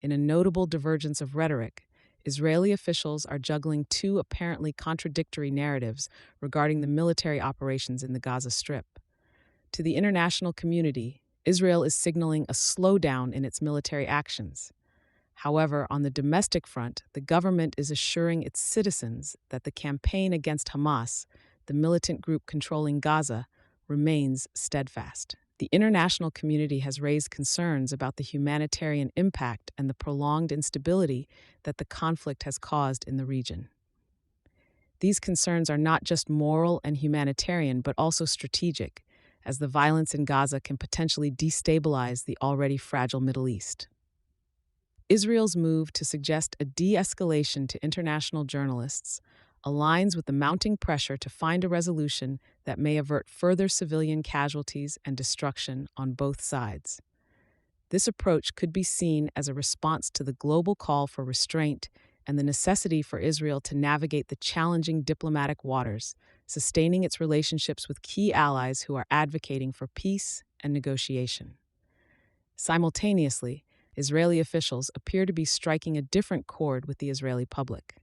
In a notable divergence of rhetoric, Israeli officials are juggling two apparently contradictory narratives regarding the military operations in the Gaza Strip. To the international community, Israel is signaling a slowdown in its military actions. However, on the domestic front, the government is assuring its citizens that the campaign against Hamas, the militant group controlling Gaza, remains steadfast. The international community has raised concerns about the humanitarian impact and the prolonged instability that the conflict has caused in the region. These concerns are not just moral and humanitarian, but also strategic, as the violence in Gaza can potentially destabilize the already fragile Middle East. Israel's move to suggest a de-escalation to international journalists aligns with the mounting pressure to find a resolution that may avert further civilian casualties and destruction on both sides. This approach could be seen as a response to the global call for restraint and the necessity for Israel to navigate the challenging diplomatic waters, sustaining its relationships with key allies who are advocating for peace and negotiation. Simultaneously, Israeli officials appear to be striking a different chord with the Israeli public.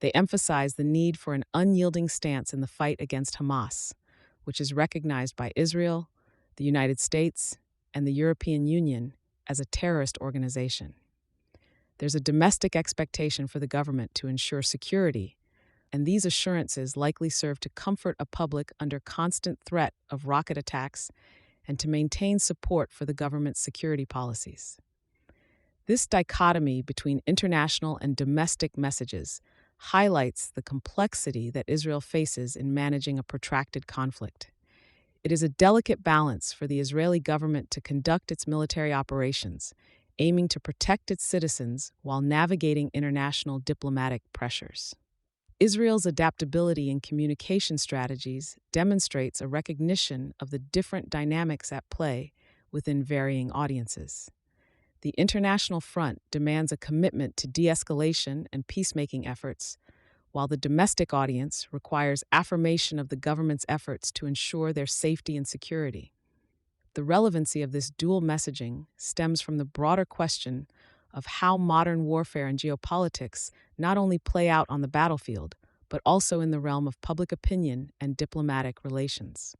They emphasize the need for an unyielding stance in the fight against Hamas, which is recognized by Israel, the United States, and the European Union as a terrorist organization. There's a domestic expectation for the government to ensure security, and these assurances likely serve to comfort a public under constant threat of rocket attacks and to maintain support for the government's security policies. This dichotomy between international and domestic messages highlights the complexity that Israel faces in managing a protracted conflict. It is a delicate balance for the Israeli government to conduct its military operations, aiming to protect its citizens while navigating international diplomatic pressures. Israel's adaptability in communication strategies demonstrates a recognition of the different dynamics at play within varying audiences. The international front demands a commitment to de-escalation and peacemaking efforts, while the domestic audience requires affirmation of the government's efforts to ensure their safety and security. The relevancy of this dual messaging stems from the broader question of how modern warfare and geopolitics not only play out on the battlefield, but also in the realm of public opinion and diplomatic relations.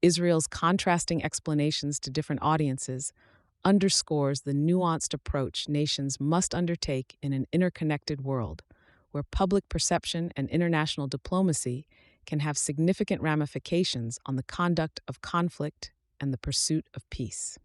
Israel's contrasting explanations to different audiences underscores the nuanced approach nations must undertake in an interconnected world, where public perception and international diplomacy can have significant ramifications on the conduct of conflict and the pursuit of peace.